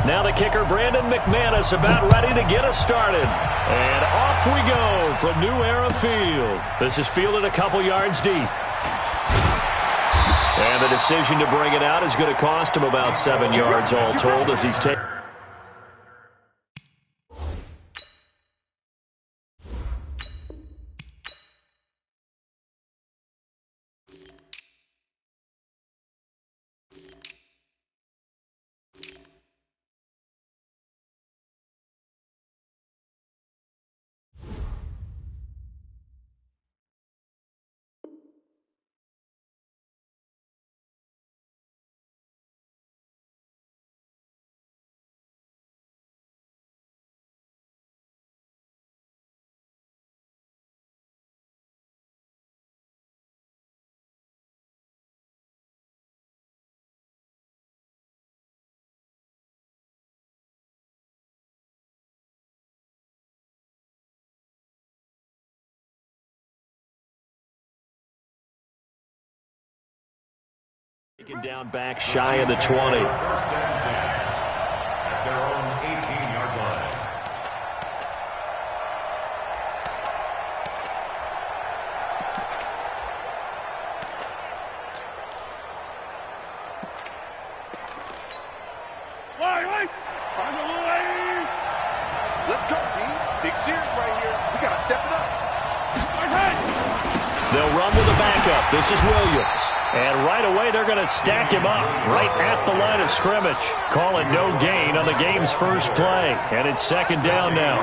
Now the kicker, Brandon McManus, about ready to get us started. And off we go from New Era Field. This is fielded a couple yards deep. And the decision to bring it out is going to cost him about 7 yards all told as he's taken. Taken down back shy of the 20. First down, at their own 18-yard line. Let's go, D. Big series right here. We got to step it up. They'll run with a backup. This is Williams. And right away, they're going to stack him up right at the line of scrimmage. Call it no gain on the game's first play. And it's second down now.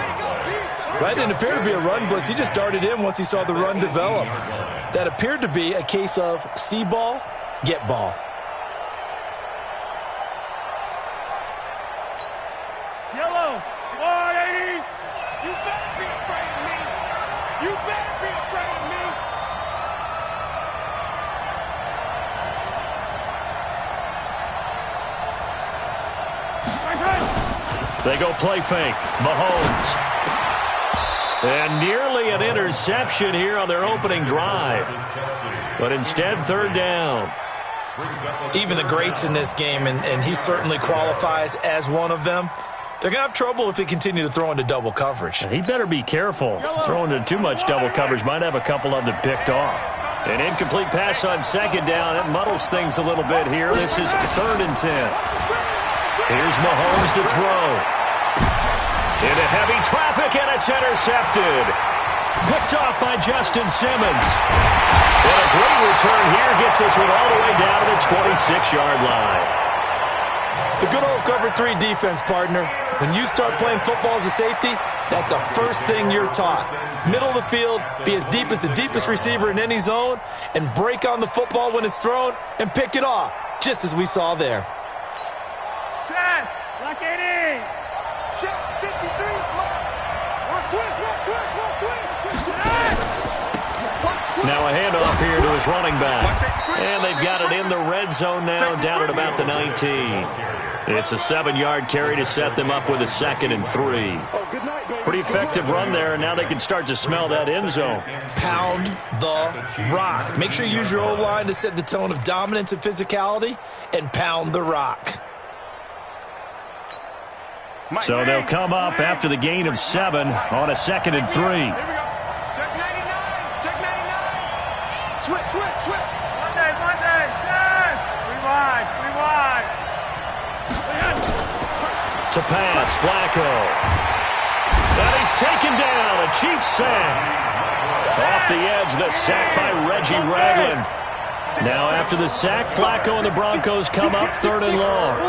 That didn't appear to be a run blitz. He just darted in once he saw the run develop. That appeared to be a case of see ball, get ball. Yellow, 180. You better be afraid of me. You better be afraid of me. They go play fake. Mahomes. And nearly an interception here on their opening drive. But instead, third down. Even the greats in this game, and he certainly qualifies as one of them, they're going to have trouble if they continue to throw into double coverage. He better be careful. Throwing into too much double coverage might have a couple of them picked off. An incomplete pass on second down. That muddles things a little bit here. This is 3rd and 10. Here's Mahomes to throw. Into heavy traffic, and it's intercepted. Picked off by Justin Simmons. And a great return here gets us all the way down to the 26-yard line. The good old cover 3 defense, partner. When you start playing football as a safety, that's the first thing you're taught. Middle of the field, be as deep as the deepest receiver in any zone, and break on the football when it's thrown and pick it off, just as we saw there. Lock it in. Check 53. Now a handoff here to his running back. And they've got it in the red zone now, down at about the 19. It's a 7-yard carry to set them up with a 2nd and 3. Pretty effective run there, and now they can start to smell that end zone. Pound the rock. Make sure you use your O-line to set the tone of dominance and physicality, and pound the rock. So they'll come up after the gain of 7 on a 2nd and 3. Check 99. Check 99. Switch. Monday. Yes. Rewind. To pass, Flacco. And he's taken down. A Chiefs sack. Off the edge, the sack by Reggie Ragland. Now after the sack, Flacco and the Broncos come up 3rd and long.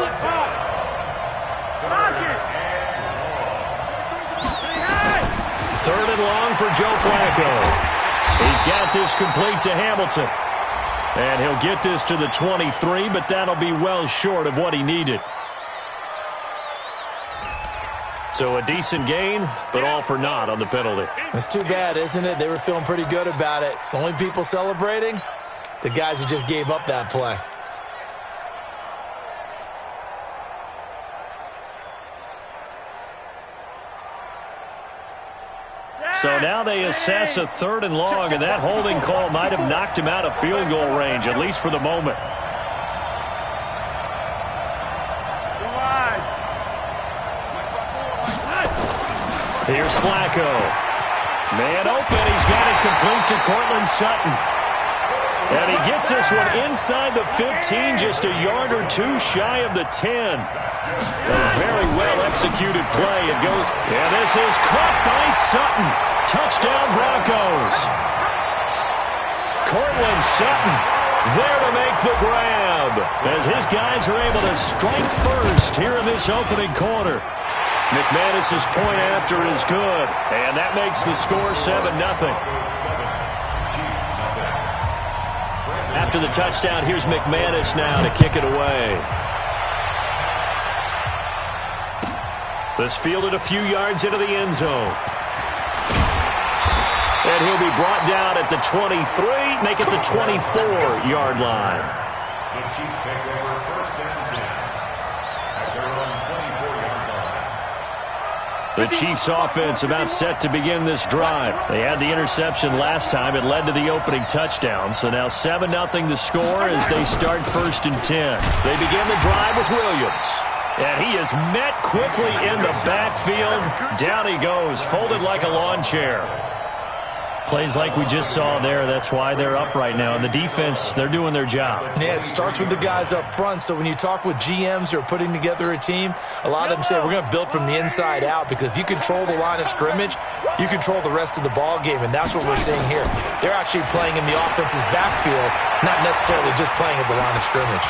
Third and long for Joe Flacco. He's got this complete to Hamilton. And he'll get this to the 23, but that'll be well short of what he needed. So a decent gain, but all for naught on the penalty. It's too bad, isn't it? They were feeling pretty good about it. The only people celebrating, the guys who just gave up that play. So now they assess a 3rd and long, and that holding call might have knocked him out of field goal range, at least for the moment. Here's Flacco. Man open. He's got it complete to Cortland Sutton. And he gets this one inside the 15, just a yard or two shy of the 10. A very well-executed play. It goes, and this is caught by Sutton. Touchdown Broncos. Cortland Sutton there to make the grab as his guys are able to strike first here in this opening quarter. McManus's point after is good, and that makes the score 7-0. After the touchdown, here's McManus now to kick it away. This fielded a few yards into the end zone. And he'll be brought down at the 23, make it the 24-yard line. The Chiefs take over first and 10 at their own 24-yard line. The Chiefs offense about set to begin this drive. They had the interception last time. It led to the opening touchdown. So now 7-0 the score as they start first and 10. They begin the drive with Williams. And he is met quickly in the backfield. Down he goes, folded like a lawn chair. Plays like we just saw there. That's why they're up right now. And the defense, they're doing their job. Yeah, it starts with the guys up front. So when you talk with GMs who are putting together a team, a lot of them say we're going to build from the inside out, because if you control the line of scrimmage, you control the rest of the ball game, and that's what we're seeing here. They're actually playing in the offense's backfield, not necessarily just playing at the line of scrimmage.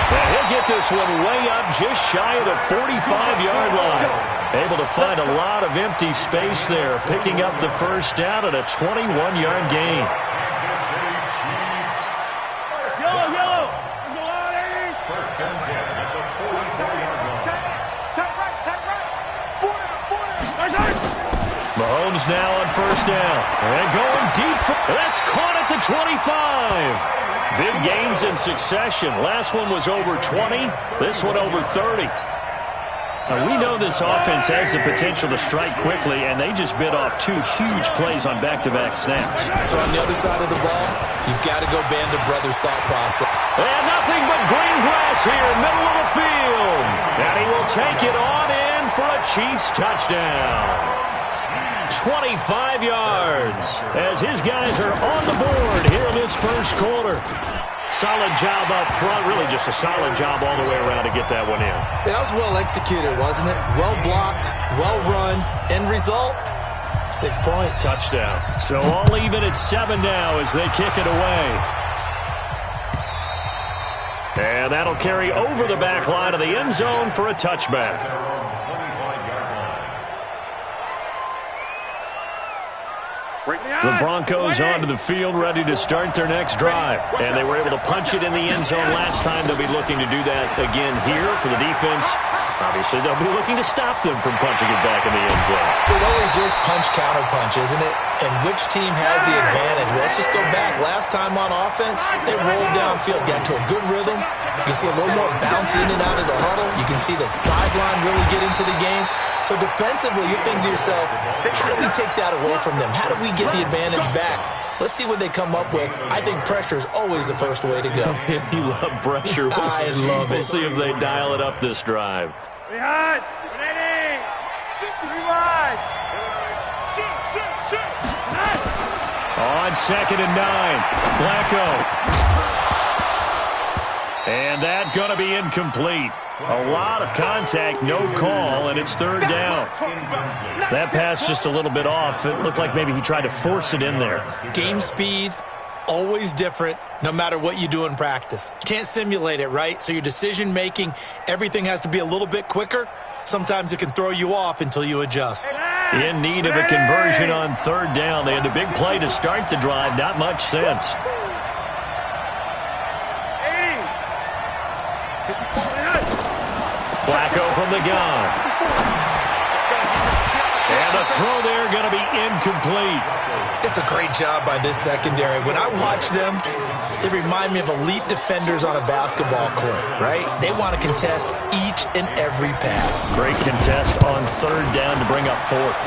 And he'll get this one way up just shy of the 45-yard line. Able to find a lot of empty space there, picking up the first down at a 21-yard gain. Yellow. First and 10 at the 44-yard line. Tight right. 40. Mahomes now on first down. And going deep. That's caught at the 25. Big gains in succession. Last one was over 20. This one over 30. Now, we know this offense has the potential to strike quickly, and they just bit off two huge plays on back-to-back snaps. So on the other side of the ball, you've got to go Band of Brothers thought process. And nothing but green grass here, middle of the field. And he will take it on in for a Chiefs touchdown. 25 yards as his guys are on the board here in this first quarter. Solid job up front, really just a solid job all the way around to get that one in. That was well executed, wasn't it? Well blocked, well run. End result, 6 points. Touchdown. So all even at 7 now as they kick it away. And that'll carry over the back line of the end zone for a touchback. The Broncos onto the field, ready to start their next drive. And they were able to punch it in the end zone last time. They'll be looking to do that again here for the defense. Obviously, they'll be looking to stop them from punching it back in the end zone. It always is punch-counter-punch, isn't it? And which team has the advantage? Well, let's just go back. Last time on offense, they rolled downfield, got to a good rhythm. You can see a little more bounce in and out of the huddle. You can see the sideline really get into the game. So defensively, you're thinking to yourself, how do we take that away from them? How do we get the advantage back? Let's see what they come up with. I think pressure is always the first way to go. You love pressure. I love it. We'll see if they dial it up this drive. Behind. Ready. 3 wide. Shoot. On 2nd and 9, Flacco. And that going to be incomplete. A lot of contact, no call, and it's 3rd down. That pass just a little bit off. It looked like maybe he tried to force it in there. Game speed, always different, no matter what you do in practice. Can't simulate it, right? So your decision-making, everything has to be a little bit quicker. Sometimes it can throw you off until you adjust. In need of a conversion on 3rd down. They had the big play to start the drive. Not much sense. Flacco from the gun. And the throw there going to be incomplete. It's a great job by this secondary. When I watch them, they remind me of elite defenders on a basketball court, right? They want to contest each and every pass. Great contest on 3rd down to bring up 4th.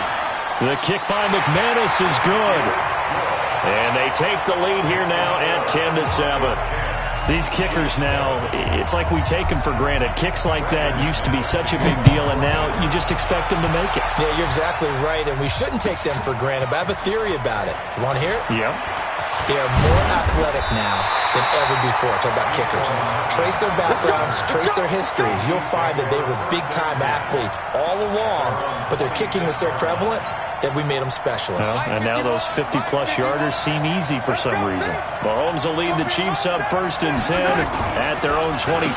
The kick by McManus is good. And they take the lead here now at 10-7. These kickers now, it's like we take them for granted. Kicks like that used to be such a big deal, and now you just expect them to make it. Yeah, you're exactly right, and we shouldn't take them for granted, but I have a theory about it. You want to hear it? Yep. They are more athletic now than ever before. Talk about kickers. Trace their backgrounds, trace their histories. You'll find that they were big-time athletes all along, but their kicking was so prevalent that we made them specialists. Well, and now those 50-plus yarders seem easy for some reason. Mahomes will lead the Chiefs up 1st and 10 at their own 26.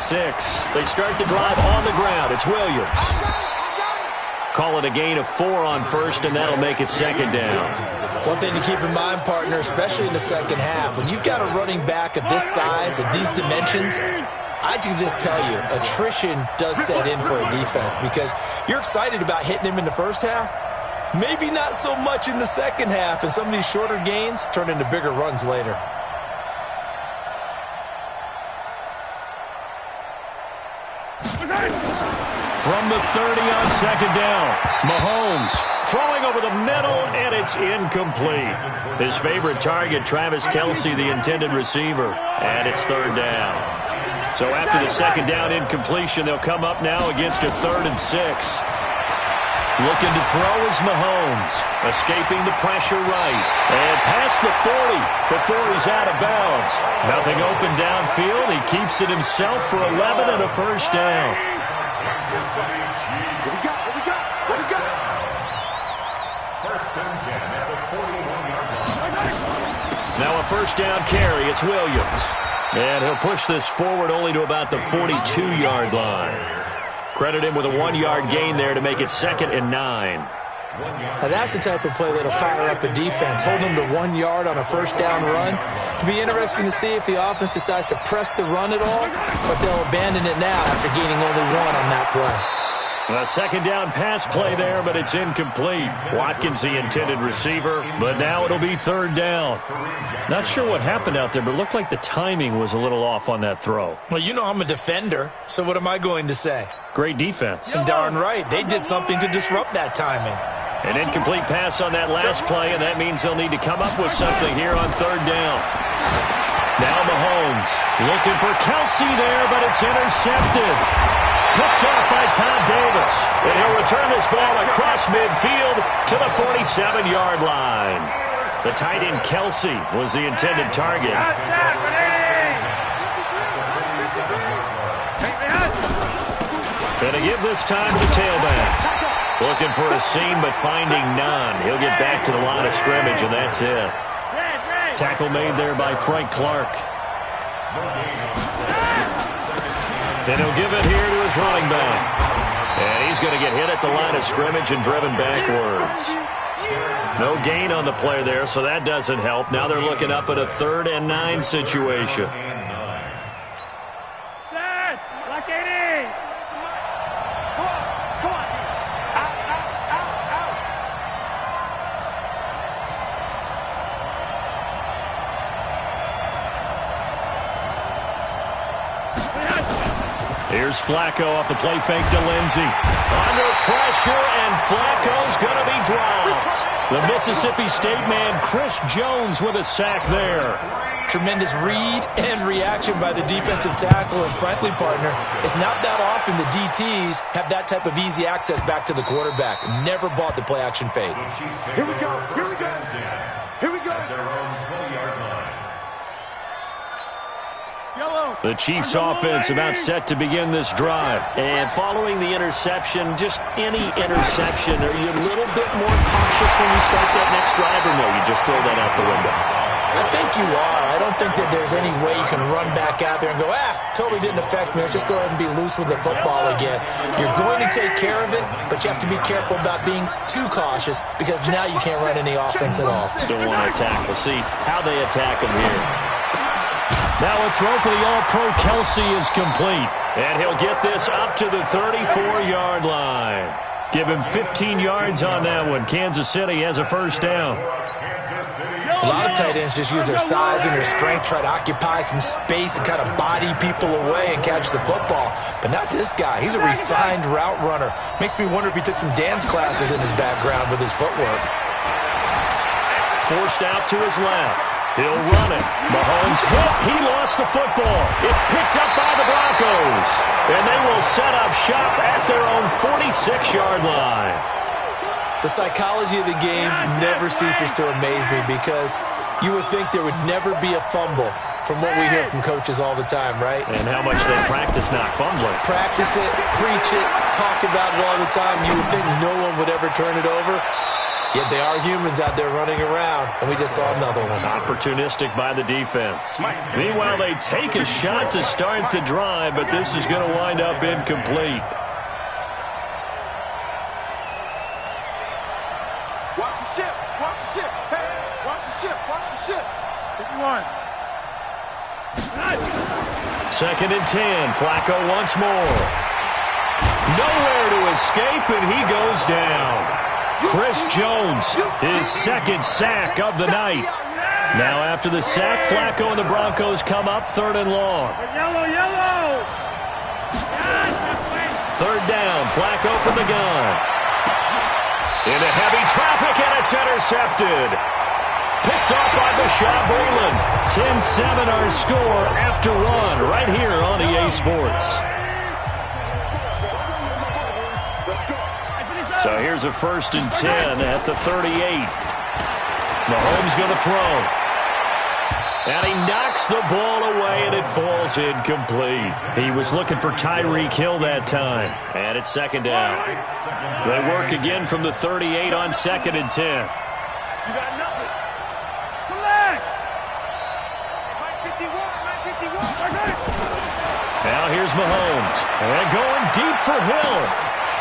They start the drive on the ground. It's Williams. Call it a gain of 4 on 1st, and that'll make it 2nd down. One thing to keep in mind, partner, especially in the second half, when you've got a running back of this size, of these dimensions, I can just tell you, attrition does set in for a defense because you're excited about hitting him in the first half. Maybe not so much in the second half, and some of these shorter gains turn into bigger runs later. From the 30 on 2nd down, Mahomes throwing over the middle, and it's incomplete. His favorite target, Travis Kelce, the intended receiver, and it's 3rd down. So after the 2nd down incompletion, they'll come up now against a 3rd and 6. Looking to throw is Mahomes, escaping the pressure right, and past the 40 before he's out of bounds. Nothing open downfield. He keeps it himself for 11 and a 1st down. What we got? What we got? 1st and 10 at the 41-yard line. Now a 1st down carry. It's Williams. And he'll push this forward only to about the 42-yard line. Credit him with a 1-yard gain there to make it 2nd and 9. Now that's the type of play that'll fire up a defense. Hold them to 1 yard on a 1st down run. It'll be interesting to see if the offense decides to press the run at all, but they'll abandon it now after gaining only 1 on that play. A 2nd down pass play there, but it's incomplete. Watkins, the intended receiver, but now it'll be 3rd down. Not sure what happened out there, but it looked like the timing was a little off on that throw. Well, you know I'm a defender, so what am I going to say? Great defense. And darn right, they did something to disrupt that timing. An incomplete pass on that last play, and that means they'll need to come up with something here on 3rd down. Now Mahomes looking for Kelce there, but it's intercepted. Picked off by Tom Davis. And he'll return this ball across midfield to the 47-yard line. The tight end Kelce was the intended target. Gonna give this time to the tailback. Looking for a seam, but finding none. He'll get back to the line of scrimmage, and that's it. Tackle made there by Frank Clark. And he'll give it here to his running back. And he's going to get hit at the line of scrimmage and driven backwards. No gain on the play there, so that doesn't help. Now they're looking up at a 3rd and 9 situation. Here's Flacco off the play fake to Lindsey. Under pressure, and Flacco's going to be dropped. The Mississippi State man, Chris Jones, with a sack there. Tremendous read and reaction by the defensive tackle, and frankly, partner, it's not that often the DTs have that type of easy access back to the quarterback. Never bought the play-action fade. Here we go. Here we go. Here we go. The Chiefs offense about set to begin this drive. And following the interception, just any interception, are you a little bit more cautious when you start that next drive, or no, you just throw that out the window? I think you are. I don't think that there's any way you can run back out there and go, totally didn't affect me. Let's just go ahead and be loose with the football again. You're going to take care of it, but you have to be careful about being too cautious because now you can't run any offense at all. Still want to attack. We'll see how they attack him here. Now a throw for the All-Pro Kelce is complete. And he'll get this up to the 34-yard line. Give him 15 yards on that one. Kansas City has a 1st down. A lot of tight ends just use their size and their strength, try to occupy some space and kind of body people away and catch the football. But not this guy. He's a refined route runner. Makes me wonder if he took some dance classes in his background with his footwork. Forced out to his left. He'll run it. Mahomes hit. He lost the football. It's picked up by the Broncos. And they will set up shop at their own 46-yard line. The psychology of the game never ceases to amaze me because you would think there would never be a fumble from what we hear from coaches all the time, right? And how much they practice not fumbling. Practice it, preach it, talk about it all the time. You would think no one would ever turn it over. Yet they are humans out there running around, and we just saw another one. Opportunistic by the defense. Meanwhile, they take a shot to start the drive, but this is going to wind up incomplete. Watch the ship. Watch the ship. Hey, watch the ship. Watch the ship. 51. 2nd and 10. Flacco once more. Nowhere to escape, and he goes down. Chris Jones, his 2nd sack of the night. Now after the sack, Flacco and the Broncos come up 3rd and long. Yellow, yellow. 3rd down, Flacco from the gun. Into heavy traffic, and it's intercepted. Picked off by Bashaud Breeland. 10-7 our score after one right here on EA Sports. So here's a 1st and 10 at the 38. Mahomes going to throw. And he knocks the ball away, and it falls incomplete. He was looking for Tyreek Hill that time. And it's 2nd down. They work again from the 38 on 2nd and 10. You got nothing. Collect. Now here's Mahomes. And going deep for Hill.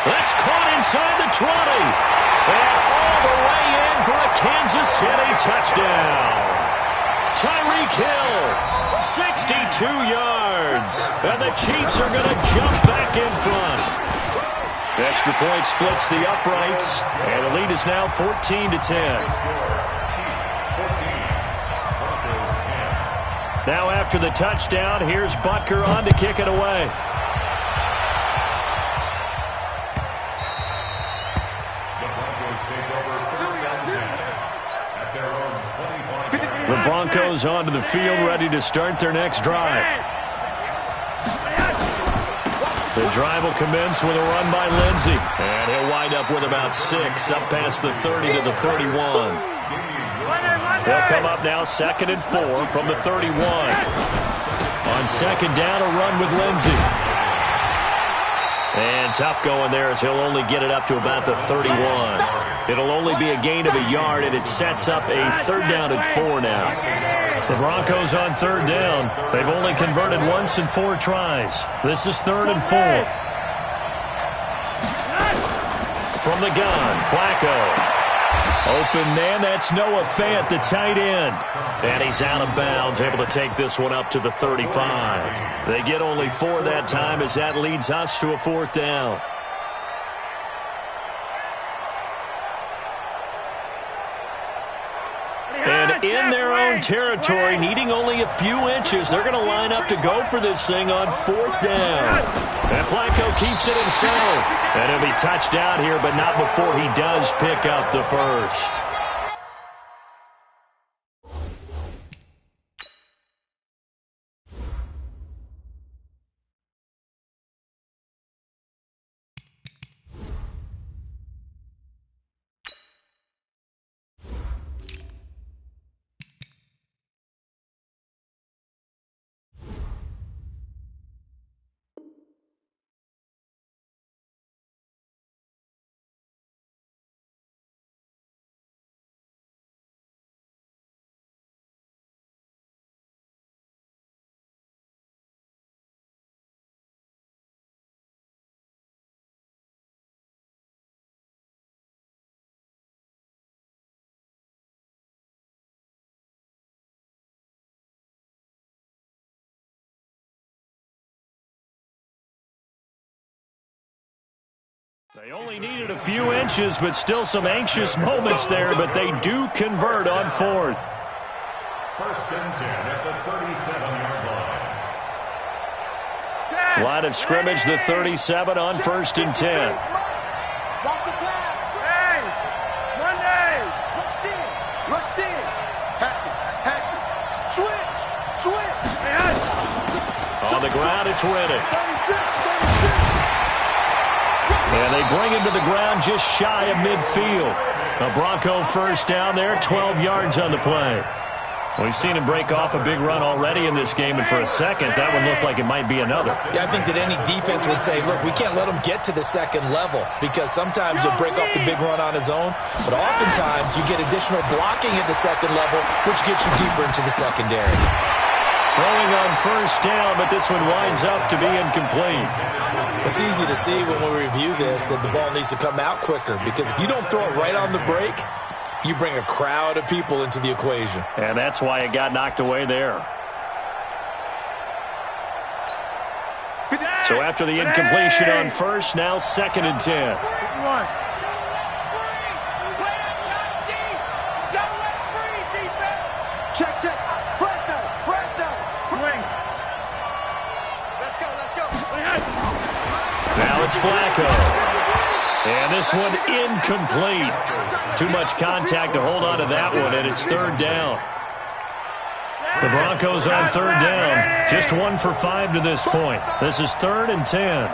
That's caught inside the 20. And all the way in for a Kansas City touchdown. Tyreek Hill, 62 yards. And the Chiefs are going to jump back in front. Extra point splits the uprights. And the lead is now 14-10. Now after the touchdown, here's Butker on to kick it away. The Broncos onto the field, ready to start their next drive. The drive will commence with a run by Lindsey. And he'll wind up with about 6, up past the 30 to the 31. They'll come up now 2nd and 4 from the 31. On 2nd down, a run with Lindsey. And tough going there as he'll only get it up to about the 31. It'll only be a gain of a yard, and it sets up a 3rd down and 4 now. The Broncos on 3rd down. They've only converted once in 4 tries. This is 3rd and 4. From the gun, Flacco. Open man, that's Noah Fant, the tight end. And he's out of bounds, able to take this one up to the 35. They get only 4 that time as that leads us to a 4th down. And in their own territory, needing only a few inches, they're going to line up to go for this thing on 4th down. And Flacco keeps it himself. And he'll be touched out here, but not before he does pick up the first. They only needed a few inches, but still some anxious moments there, but they do convert on 4th. 1st and 10 at the 37-yard line. Line of scrimmage, the 37 on 1st and 10. Watch the pass. Hey, Monday. Let's see it. Let's see it. Hatch it. Hatch it. On the ground, it's Reddick. And they bring him to the ground just shy of midfield. A Bronco first down there, 12 yards on the play. We've seen him break off a big run already in this game, and for a second, that one looked like it might be another. Yeah, I think that any defense would say, look, we can't let him get to the second level, because sometimes he'll break off the big run on his own, but oftentimes you get additional blocking at the second level, which gets you deeper into the secondary. Throwing on first down, but this one winds up to be incomplete. It's easy to see when we review this that the ball needs to come out quicker, because if you don't throw it right on the break, you bring a crowd of people into the equation. And that's why it got knocked away there. So after the incompletion on first, now 2nd and 10. Check, check. Flash down. Let's go. Now it's Flacco. And this one incomplete. Too much contact to hold on to that one, and it's 3rd down. The Broncos on 3rd down. Just 1 for 5 to this point. This is 3rd and 10.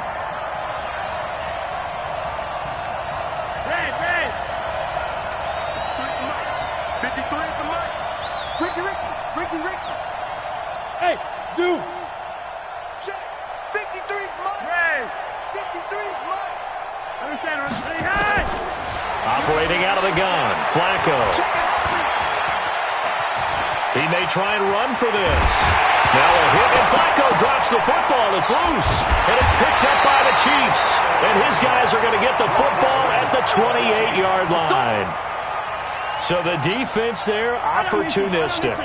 Red. 53 at the mark. Ricky. Hey, Zoo. Check. 53's mine. Red. 53's mine. Understand, running high. Operating out of the gun, Flacco. He may try and run for this. Now a hit, and Flacco drops the football. It's loose, and it's picked up by the Chiefs. And his guys are going to get the football at the 28-yard line. So the defense there, opportunistic.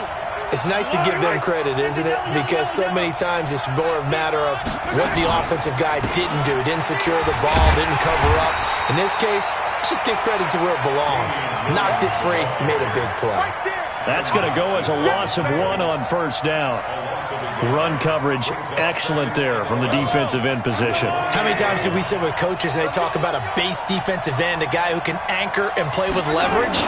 It's nice to give them credit, isn't it? Because so many times it's more a matter of what the offensive guy didn't do. Didn't secure the ball, didn't cover up. In this case, let's just give credit to where it belongs. Knocked it free, made a big play. That's going to go as a loss of 1 on first down. Run coverage, excellent there from the defensive end position. How many times do we sit with coaches and they talk about a base defensive end, a guy who can anchor and play with leverage?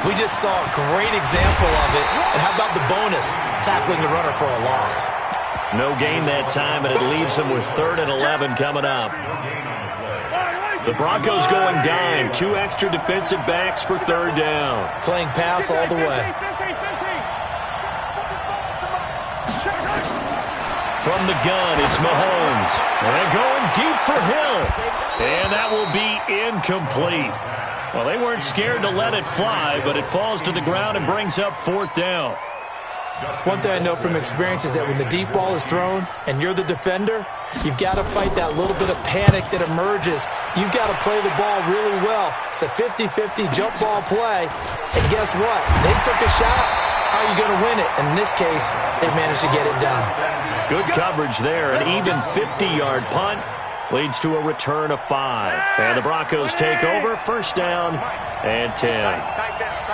We just saw a great example of it. And how about the bonus, tackling the runner for a loss? No gain that time, and it leaves them with 3rd and 11 coming up. The Broncos going dime. 2 extra defensive backs for 3rd down. Playing pass all the way. From the gun, it's Mahomes. And going deep for Hill. And that will be incomplete. Well, they weren't scared to let it fly, but it falls to the ground and brings up 4th down. One thing I know from experience is that when the deep ball is thrown and you're the defender, you've got to fight that little bit of panic that emerges. You've got to play the ball really well. It's a 50-50 jump ball play. And guess what? They took a shot. How are you going to win it? And in this case, they managed to get it done. Good coverage there. An even 50-yard punt leads to a return of 5. And the Broncos take over. First down and 10.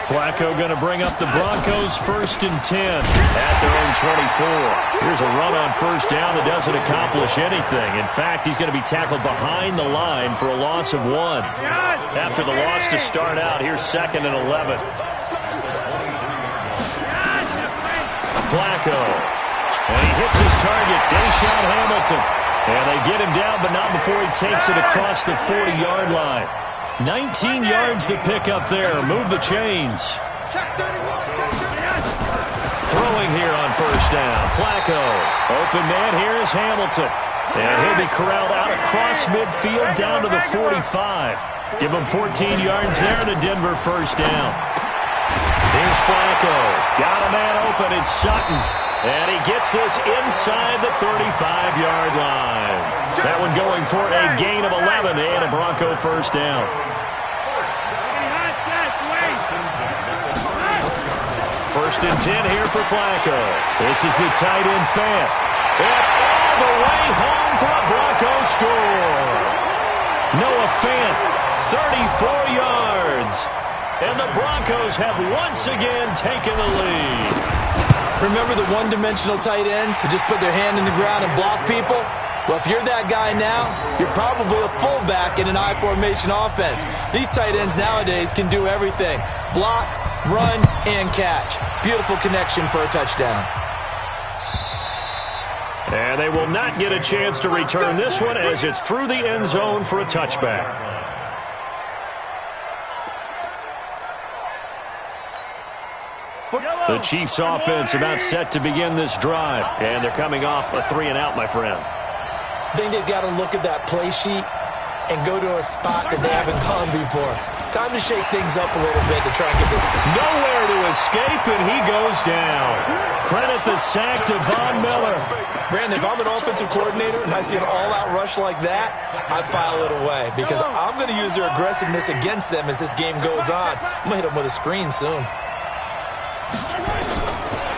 Flacco going to bring up the Broncos 1st and 10 at their own 24. Here's a run on first down that doesn't accomplish anything. In fact, he's going to be tackled behind the line for a loss of 1. After the loss to start out, here's 2nd and 11. Flacco. And he hits his target, Deshaun Hamilton. And they get him down, but not before he takes it across the 40-yard line. 19 yards to pick up there. Move the chains. Throwing here on first down. Flacco. Open man here is Hamilton. And he'll be corralled out across midfield down to the 45. Give him 14 yards there and a Denver first down. Here's Flacco. Got a man open. It's Sutton. And he gets this inside the 35-yard line. That one going for a gain of 11 and a Bronco first down. First and 10 here for Flacco. This is the tight end Fant. And all the way home for a Bronco score. Noah Fant, 34 yards. And the Broncos have once again taken the lead. Remember the one-dimensional tight ends who just put their hand in the ground and block people? Well, if you're that guy now, you're probably a fullback in an I-formation offense. These tight ends nowadays can do everything. Block, run, and catch. Beautiful connection for a touchdown. And they will not get a chance to return this one as it's through the end zone for a touchback. The Chiefs offense about set to begin this drive. And they're coming off a 3-and-out, my friend. I think they've got to look at that play sheet and go to a spot that they haven't gone before. Time to shake things up a little bit to try and get this. Nowhere to escape, and he goes down. Credit the sack to Von Miller. Brandon, if I'm an offensive coordinator and I see an all-out rush like that, I file it away because I'm going to use their aggressiveness against them as this game goes on. I'm going to hit them with a screen soon.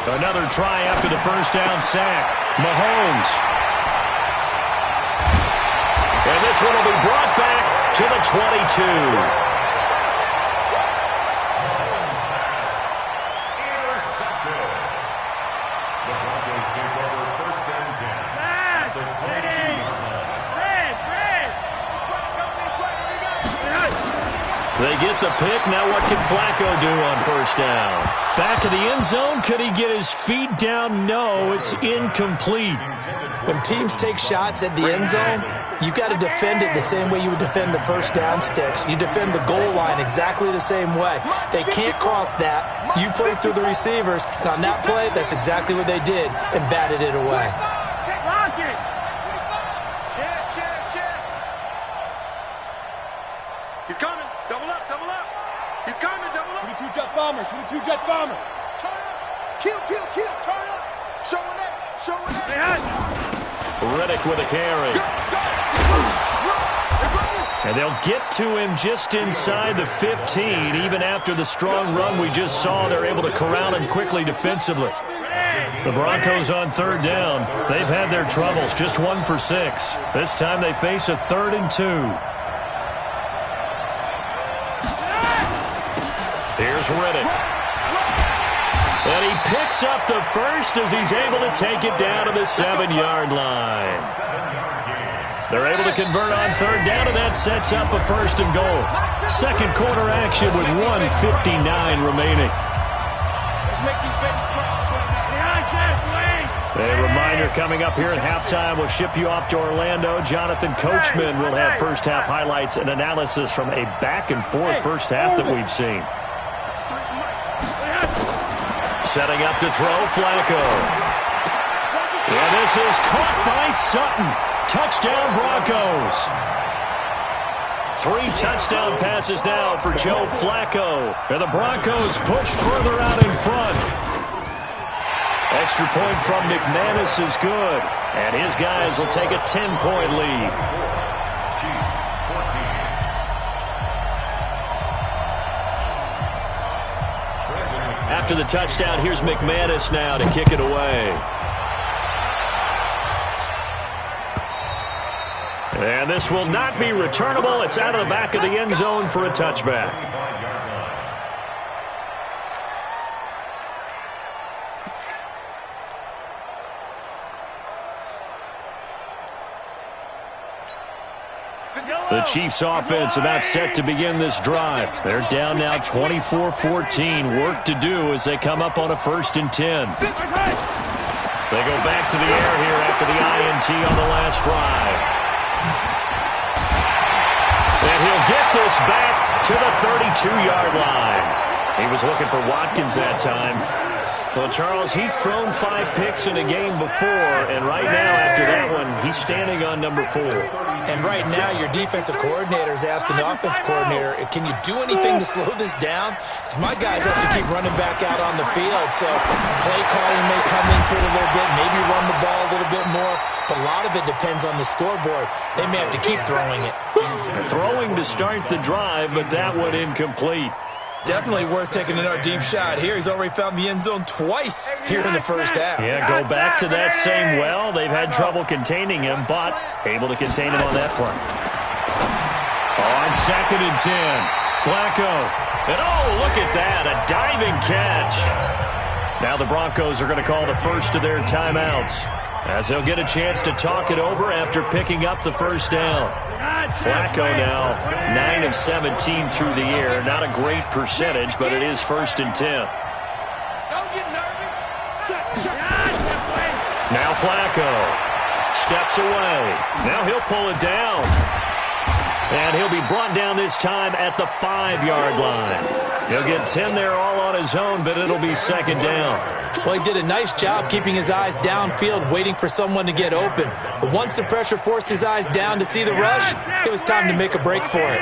Another try after the first down sack. Mahomes. And this one will be brought back to the 22. They get the pick. Now what can Flacco do on first down? Back of the end zone. Could he get his feet down? No, it's incomplete. When teams take shots at the end zone, you've got to defend it the same way you would defend the first down sticks. You defend the goal line exactly the same way. They can't cross that. You play through the receivers, and on that play, that's exactly what they did and batted it away. He's coming. Double up, double up. He's coming, double up. 22 jet bombers, 22 jet bombers. Turn up. Kill, kill, kill. Turn up. Showing up, showing up. Riddick with a carry. And they'll get to him just inside the 15. Even after the strong run we just saw, they're able to corral him quickly defensively. The Broncos on third down. They've had their troubles, just 1 for 6. This time they face a 3rd and 2. Here's Riddick. And he picks up the first as he's able to take it down to the 7-yard line. They're able to convert on third down, and that sets up a 1st and goal. Second quarter action with 1:59 remaining. A reminder coming up here at halftime, we'll ship you off to Orlando. Jonathan Coachman will have first half highlights and analysis from a back-and-forth first half that we've seen. Setting up to throw, Flacco. And this is caught by Sutton. Touchdown, Broncos. 3 touchdown passes now for Joe Flacco. And the Broncos push further out in front. Extra point from McManus is good. And his guys will take a 10-point lead. After the touchdown, here's McManus now to kick it away. And this will not be returnable. It's out of the back of the end zone for a touchback. The Chiefs offense about set to begin this drive. They're down now 24-14. Work to do as they come up on a 1st and 10. They go back to the air here after the INT on the last drive. And he'll get this back to the 32-yard line. He was looking for Watkins that time. Well, Charles, he's thrown 5 picks in a game before, and right now after that one, he's standing on number 4. And right now, your defensive coordinator is asking the offense coordinator, can you do anything to slow this down? Because my guys have to keep running back out on the field, so play calling may come into it a little bit, maybe run the ball a little bit more, but a lot of it depends on the scoreboard. They may have to keep throwing it. Throwing to start the drive, but that one incomplete. Definitely worth taking another deep shot here. He's already found the end zone twice here in the first half. Yeah, go back to that same well. They've had trouble containing him, but able to contain him on that play. On 2nd and 10, Flacco. And oh, look at that, a diving catch. Now the Broncos are going to call the first of their timeouts as they'll get a chance to talk it over after picking up the first down. Flacco now 9 of 17 through the air. Not a great percentage, but it is 1st and 10. Don't get nervous. Now Flacco steps away. Now he'll pull it down. And he'll be brought down this time at the 5-yard line. He'll get 10 there all on his own, but it'll be second down. Well, he did a nice job keeping his eyes downfield, waiting for someone to get open. But once the pressure forced his eyes down to see the rush, it was time to make a break for it.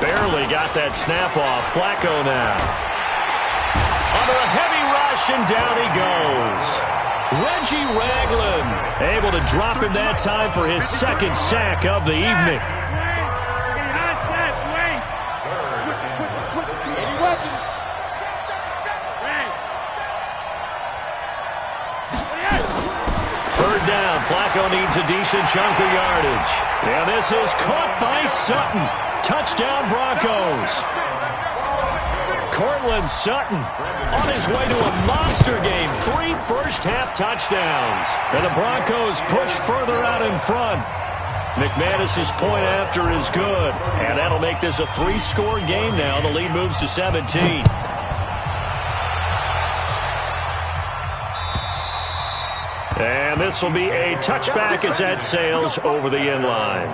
Barely got that snap off. Flacco now. Under a heavy rush, and down he goes. Reggie Ragland able to drop him that time for his second sack of the evening. Third down, Flacco needs a decent chunk of yardage. And this is caught by Sutton. Touchdown Broncos. Cortland Sutton on his way to a monster game. 3 first-half touchdowns. And the Broncos push further out in front. McManus's point after is good. And that'll make this a 3-score game now. The lead moves to 17. And this will be a touchback as that sails over the end line.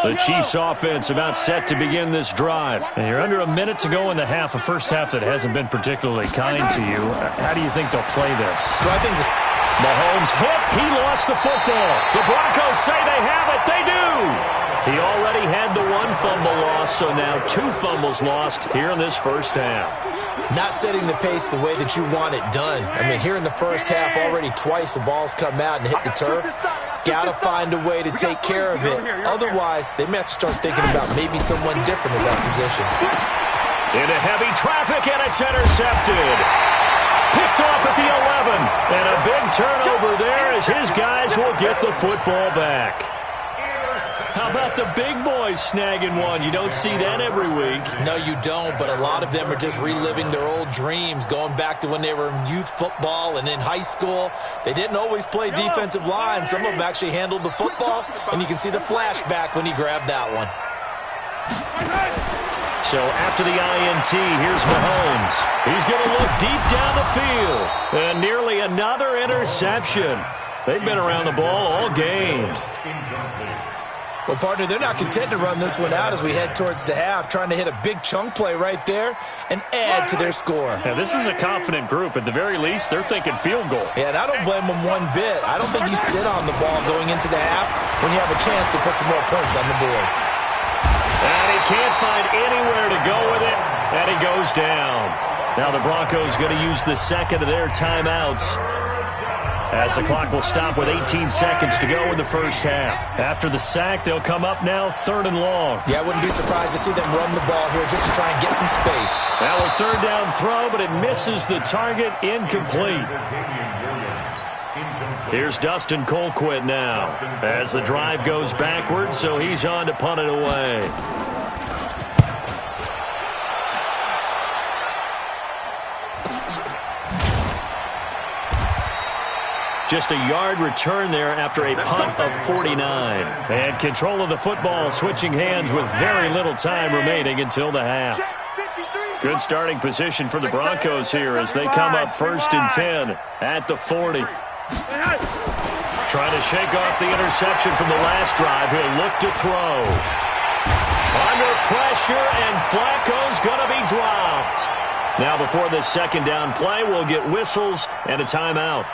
The Chiefs offense about set to begin this drive. And you're under a minute to go in the half, a first half that hasn't been particularly kind to you. How do you think they'll play this? Well, I think this Mahomes hit. He lost the football. The Broncos say they have it. They do. He already had the 1 fumble loss, so now 2 fumbles lost here in this first half. not setting the pace the way that you want it done. I mean, here in the first half, already twice the ball's come out and hit the turf. Got to find a way to take care of it. Otherwise, they may have to start thinking about maybe someone different in that position. Into heavy traffic, and it's intercepted. Picked off at the 11. And a big turnover there as his guys will get the football back. How about the big boys snagging one? You don't see that every week. No, you don't, but a lot of them are just reliving their old dreams, going back to when they were in youth football and in high school. They didn't always play defensive line. Some of them actually handled the football, and you can see the flashback when he grabbed that one. So after the INT, here's Mahomes. He's going to look deep down the field. And nearly another interception. They've been around the ball all game. Well, partner, they're not content to run this one out as we head towards the half, trying to hit a big chunk play right there and add to their score. Now, this is a confident group. At the very least, they're thinking field goal. Yeah, and I don't blame them one bit. I don't think you sit on the ball going into the half when you have a chance to put some more points on the board. And he can't find anywhere to go with it, and he goes down. Now the Broncos going to use the second of their timeouts, as the clock will stop with 18 seconds to go in the first half. After the sack, they'll come up now 3rd and long. Yeah, I wouldn't be surprised to see them run the ball here just to try and get some space. Now a 3rd down throw, but it misses the target, incomplete. Here's Dustin Colquitt now as the drive goes backwards, so he's on to punt it away. Just a yard return there after a punt of 49. And control of the football switching hands with very little time remaining until the half. Good starting position for the Broncos here as they come up 1st and 10 at the 40. Trying to shake off the interception from the last drive. He'll look to throw. Under pressure, and Flacco's going to be dropped. Now before this 2nd down play, we'll get whistles and a timeout.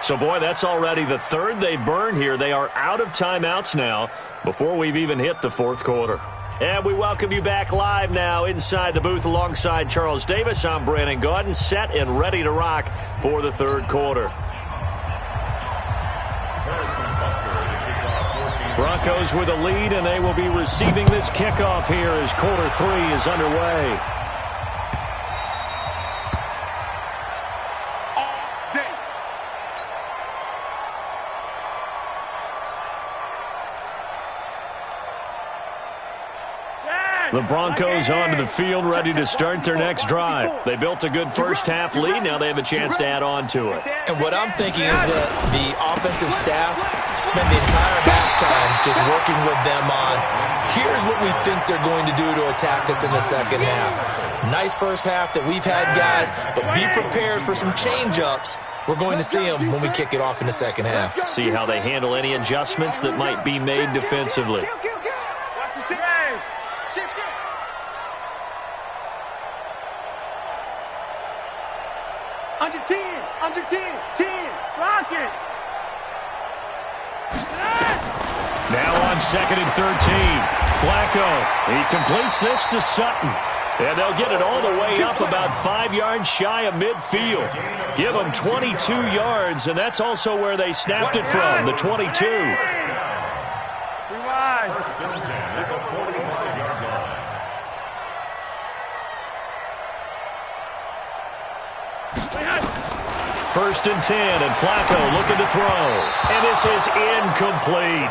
So, boy, that's already the 3rd they burn here. They are out of timeouts now before we've even hit the 4th quarter. And we welcome you back live now inside the booth alongside Charles Davis. I'm Brandon Gaudin, set and ready to rock for the 3rd quarter. Broncos with a lead, and they will be receiving this kickoff here as quarter 3 is underway. The Broncos onto the field, ready to start their next drive. They built a good first-half lead. Now they have a chance to add on to it. And what I'm thinking is that the offensive staff spent the entire halftime just working with them on, here's what we think they're going to do to attack us in the second half. Nice first half that we've had, guys, but be prepared for some change-ups. We're going to see them when we kick it off in the second half. See how they handle any adjustments that might be made defensively. Under 10, under 10, 10, lock it. Now on 2nd and 13, Flacco. He completes this to Sutton. And they'll get it all the way up about 5 yards shy of midfield. Give them 22 yards, and that's also where they snapped it from, the 22. First and 10 is a 45-yard line. First and 10, and Flacco looking to throw. And this is incomplete.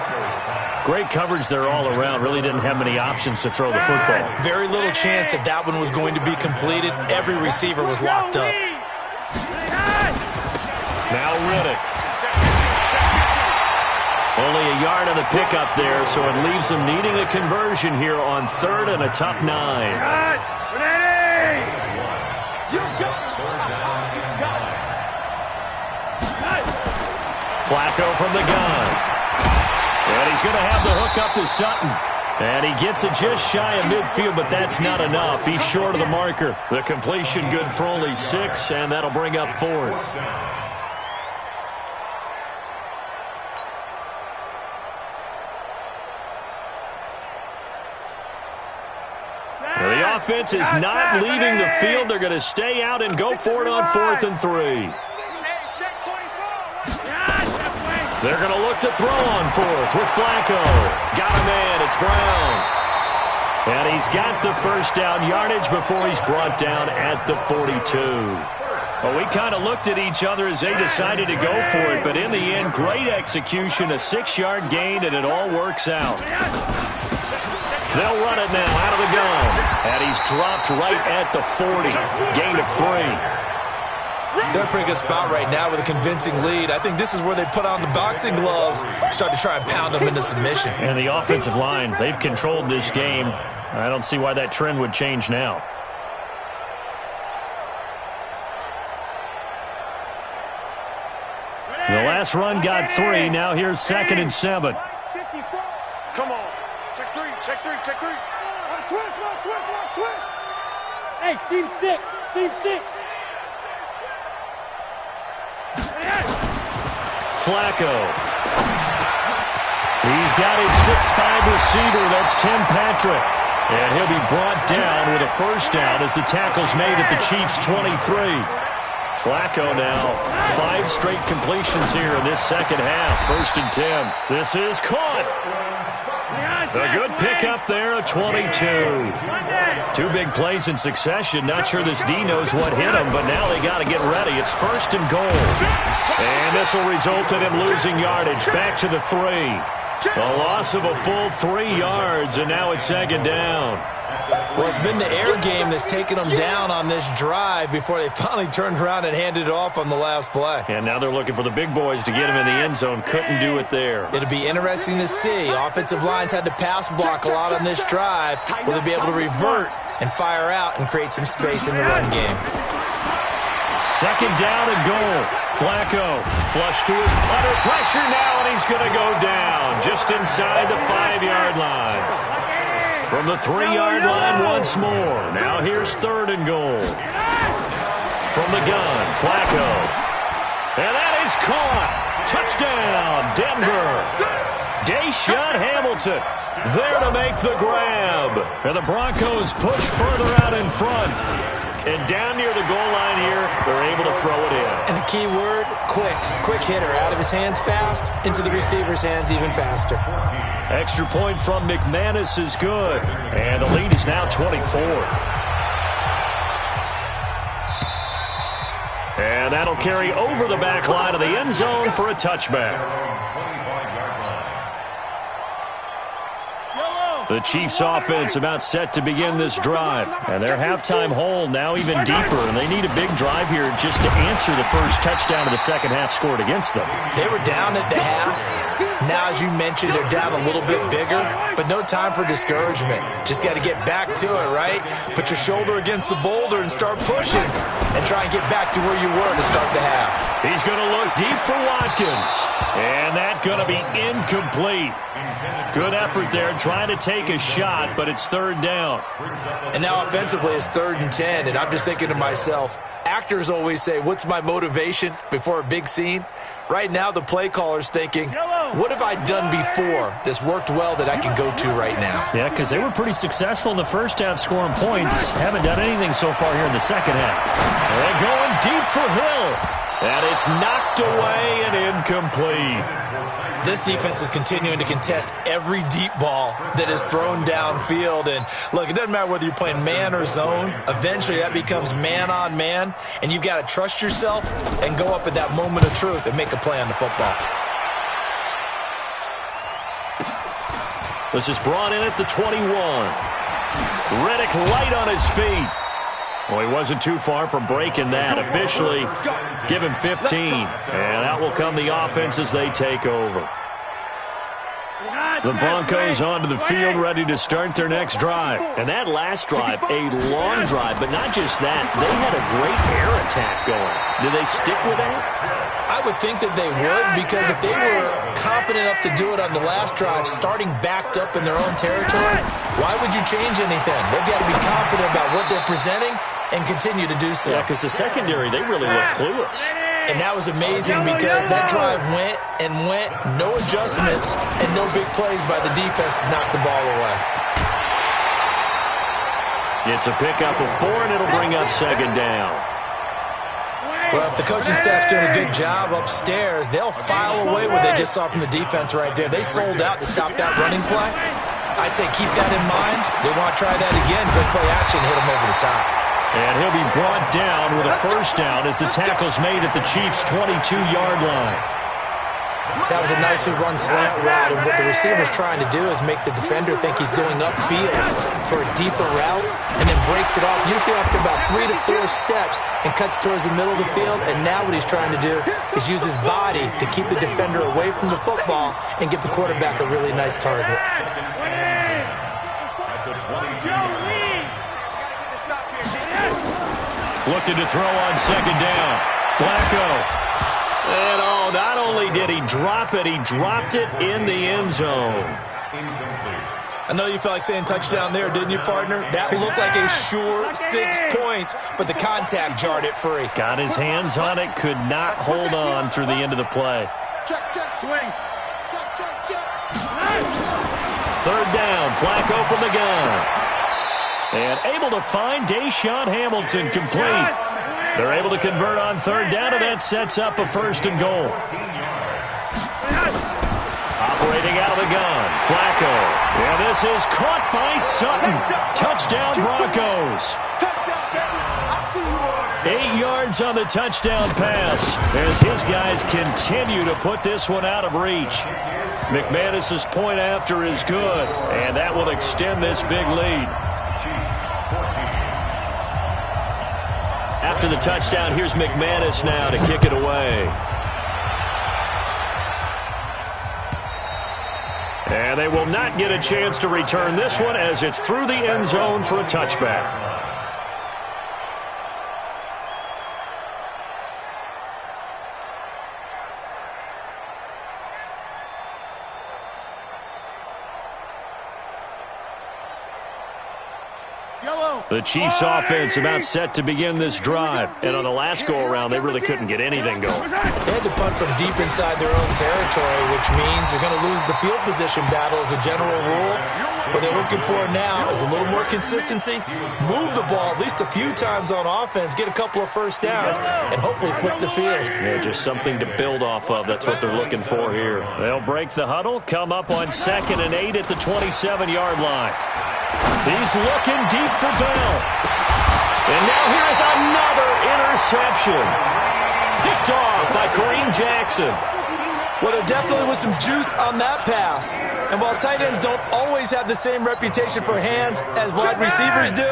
Great coverage there all around. Really didn't have many options to throw the football. Very little chance that that one was going to be completed. Every receiver was locked up. Now Riddick. Only a yard on the pickup there, so it leaves them needing a conversion here on 3rd and a tough 9. Flacco from the gun. And he's going to have the hook up to Sutton. And he gets it just shy of midfield, but that's not enough. He's short of the marker. The completion good for only 6, and that'll bring up 4th. The offense is not leaving the field. They're going to stay out and go for it on 4th and 3. They're going to look to throw on 4th with Flacco. Got a man. It's Brown. And he's got the first down yardage before he's brought down at the 42. Well, we kind of looked at each other as they decided to go for it, but in the end, great execution, a 6-yard gain, and it all works out. They'll run it now out of the gun. And he's dropped right at the 40. Gain of 3. They're in a pretty good spot right now with a convincing lead. I think this is where they put on the boxing gloves, start to try and pound them into submission. And the offensive line, they've controlled this game. I don't see why that trend would change now. The last run got 3. Now here's 2nd and 7. Come on. Check 3, check 3, check 3. Switch. Hey, seam 6, seam 6. Flacco. He's got his 6'5 receiver. That's Tim Patrick. And he'll be brought down with a first down as the tackle's made at the Chiefs' 23. Flacco now. 5 straight completions here in this second half. 1st and 10. This is caught. A good pickup there, a 22. 2 big plays in succession. Not sure this D knows what hit him, but now they got to get ready. It's 1st and goal. And this will result in him losing yardage. Back to the 3. A loss of a full 3 yards, and now it's 2nd down. Well, it's been the air game that's taken them down on this drive before they finally turned around and handed it off on the last play. And now they're looking for the big boys to get him in the end zone. Couldn't do it there. It'll be interesting to see. Offensive lines had to pass block a lot on this drive. Will they be able to revert and fire out and create some space in the run game? 2nd down and goal. Flacco flush to his under pressure now, and he's going to go down just inside the 5-yard line. From the 3-yard line once more. Now here's 3rd and goal. From the gun, Flacco. And that is caught. Touchdown, Denver. Deshaun Hamilton there to make the grab. And the Broncos push further out in front. And down near the goal line here, they're able to throw it in. And the key word, quick. Quick hitter. Out of his hands fast, into the receiver's hands even faster. Extra point from McManus is good. And the lead is now 24. And that'll carry over the back line of the end zone for a touchback. The Chiefs offense about set to begin this drive. And their halftime hole now even deeper. And they need a big drive here just to answer the first touchdown of the second half scored against them. They were down at the half. Now, as you mentioned, they're down a little bit bigger, but no time for discouragement. Just got to get back to it, right? Put your shoulder against the boulder and start pushing and try and get back to where you were to start the half. He's going to look deep for Watkins. And that's going to be incomplete. Good effort there trying to take a shot, but it's third down. And now offensively it's 3rd and 10, and I'm just thinking to myself, actors always say, what's my motivation before a big scene? Right now the play caller's thinking, what have I done before that's worked well that I can go to right now? Yeah, because they were pretty successful in the first half scoring points. Haven't done anything so far here in the second half. They're going deep for Hill. And it's knocked away and incomplete. This defense is continuing to contest every deep ball that is thrown downfield. And, look, it doesn't matter whether you're playing man or zone. Eventually that becomes man on man, and you've got to trust yourself and go up at that moment of truth and make a play on the football. This is brought in at the 21. Reddick light on his feet. Well, he wasn't too far from breaking that. Officially, give him 15. And out will come the offense as they take over. The Broncos onto the field, ready to start their next drive. And that last drive, a long drive, but not just that. They had a great air attack going. Did they stick with that? I would think that they would, because if they were confident enough to do it on the last drive, starting backed up in their own territory, why would you change anything? They've got to be confident about what they're presenting and continue to do so. Yeah, because the secondary, they really look clueless. And that was amazing because that drive went and went, no adjustments, and no big plays by the defense to knock the ball away. It's a pickup of 4, and it'll bring up second down. Well, if the coaching staff's doing a good job upstairs, they'll file away what they just saw from the defense right there. They sold out to stop that running play. I'd say keep that in mind. They want to try that again. Good play action, hit them over the top. And he'll be brought down with a first down as the tackle's made at the Chiefs' 22-yard line. That was a nicely run slant route, and what the receiver's trying to do is make the defender think he's going upfield for a deeper route and then breaks it off, usually after about 3 to 4 steps, and cuts towards the middle of the field. And now what he's trying to do is use his body to keep the defender away from the football and give the quarterback a really nice target. Looking to throw on second down. Flacco. And not only did he drop it, he dropped it in the end zone. I know you felt like saying touchdown there, didn't you, partner? That looked like a sure 6 points, but the contact jarred it free. Got his hands on it, could not hold on through the end of the play. Check, swing. Check. Third down, Flacco from the gun. And able to find Deshaun Hamilton complete. They're able to convert on third down, and that sets up a first and goal. Operating out of the gun, Flacco. And this is caught by Sutton. Touchdown, Broncos. 8 yards on the touchdown pass as his guys continue to put this one out of reach. McManus's point after is good, and that will extend this big lead. After the touchdown, here's McManus now to kick it away. And they will not get a chance to return this one as it's through the end zone for a touchback. The Chiefs offense about set to begin this drive. And on the last go-around, they really couldn't get anything going. They had to punt from deep inside their own territory, which means they're going to lose the field position battle as a general rule. What they're looking for now is a little more consistency, move the ball at least a few times on offense, get a couple of first downs, and hopefully flip the field. Yeah, just something to build off of. That's what they're looking for here. They'll break the huddle, come up on 2nd and 8 at the 27-yard line. He's looking deep for Bell. And now here's another interception. Picked off by Kareem Jackson. Well, there definitely was some juice on that pass. And while tight ends don't always have the same reputation for hands as wide receivers do,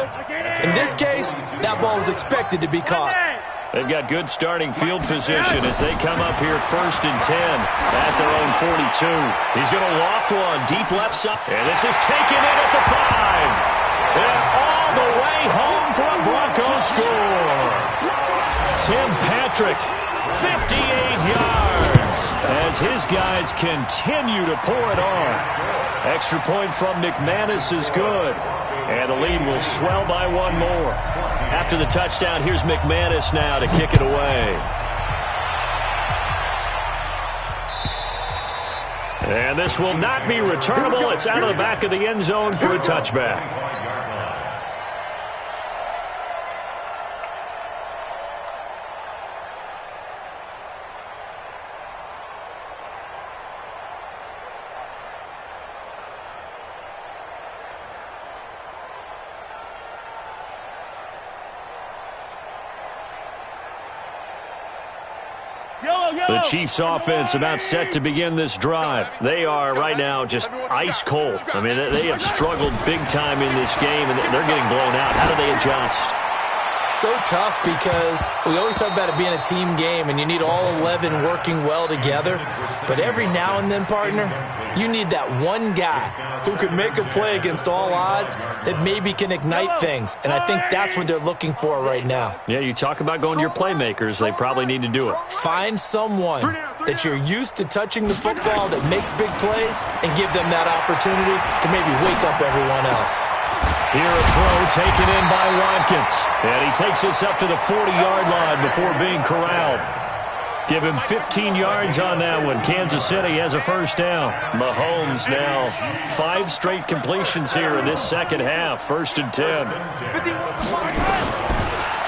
in this case, that ball was expected to be caught. They've got good starting field position as they come up here 1st and 10 at their own 42. He's going to loft one deep left side. And this is taken in at the 5. And all the way home for a Broncos score. Tim Patrick, 58 yards as his guys continue to pour it on. Extra point from McManus is good. And the lead will swell by one more. After the touchdown, here's McManus now to kick it away. And this will not be returnable. It's out of the back of the end zone for a touchback. The Chiefs offense about set to begin this drive. They are right now just ice cold. I mean, they have struggled big time in this game, and they're getting blown out. How do they adjust? So tough because we always talk about it being a team game, and you need all 11 working well together. But every now and then, partner, you need that one guy who can make a play against all odds that maybe can ignite things. And I think that's what they're looking for right now. Yeah, you talk about going to your playmakers. They probably need to do it. Find someone that you're used to touching the football that makes big plays and give them that opportunity to maybe wake up everyone else. Here a throw taken in by Watkins. And he takes us up to the 40-yard line before being corralled. Give him 15 yards on that one. Kansas City has a first down. Mahomes now 5 straight completions here in this second half. 1st and 10.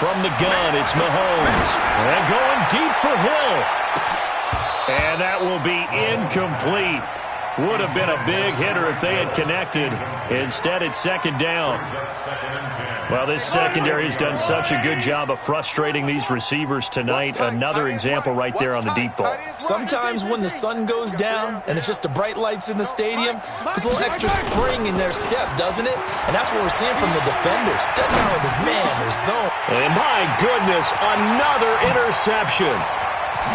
From the gun, it's Mahomes. And going deep for Hill. And that will be incomplete. Would have been a big hitter if they had connected. Instead, it's 2nd down. Well, this secondary has done such a good job of frustrating these receivers tonight. Another example right there on the deep ball. Sometimes when the sun goes down and it's just the bright lights in the stadium, there's a little extra spring in their step, doesn't it? And that's what we're seeing from the defenders. Doesn't matter with his man, their zone. And my goodness, another interception.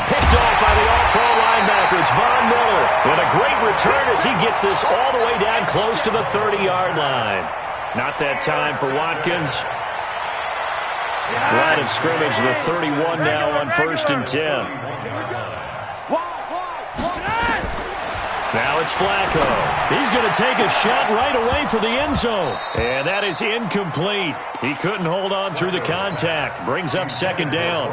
Picked off by the all-pro linebacker. It's Von Miller. And a great return as he gets this all the way down close to the 30-yard line. Not that time for Watkins. Line of scrimmage, the 31 now on 1st and 10. Now it's Flacco. He's going to take a shot right away for the end zone. And that is incomplete. He couldn't hold on through the contact. Brings up 2nd down.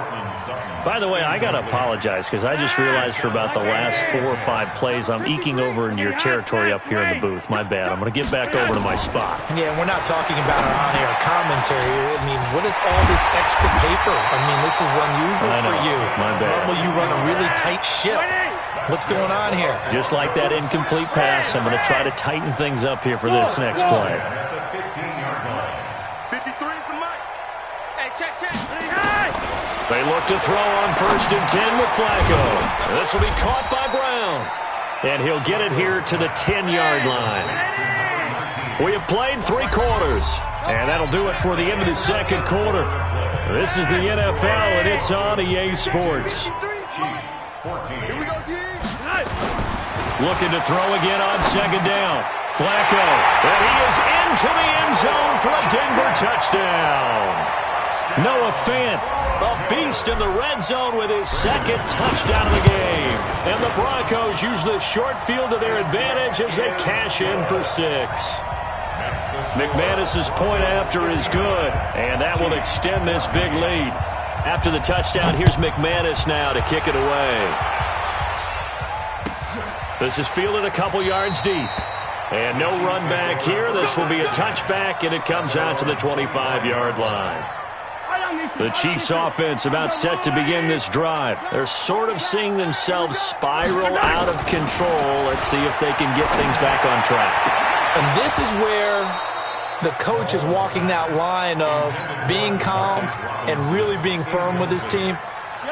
By the way, I got to apologize because I just realized for about the last 4 or 5 plays I'm eking over into your territory up here in the booth. My bad. I'm going to get back over to my spot. Yeah, we're not talking about our on-air commentary. I mean, what is all this extra paper? I mean, this is unusual for you. My bad. Normally you run a really tight ship. What's going on here? Just like that incomplete pass, I'm going to try to tighten things up here for this next play. 53 is the mic. Hey, check. They look to throw on 1st and 10 with Flacco. This will be caught by Brown. And he'll get it here to the 10-yard line. We have played 3 quarters. And that'll do it for the end of the second quarter. This is the NFL, and it's on EA Sports. Here we go, Yeet. Looking to throw again on 2nd down. Flacco. And he is into the end zone for a Denver touchdown. Noah Fant, a beast in the red zone with his 2nd touchdown of the game. And the Broncos use the short field to their advantage as they cash in for 6. McManus's point after is good, and that will extend this big lead. After the touchdown, here's McManus now to kick it away. This is fielded a couple yards deep. And no run back here. This will be a touchback, and it comes out to the 25-yard line. The Chiefs offense about set to begin this drive. They're sort of seeing themselves spiral out of control. Let's see if they can get things back on track. And this is where the coach is walking that line of being calm and really being firm with his team.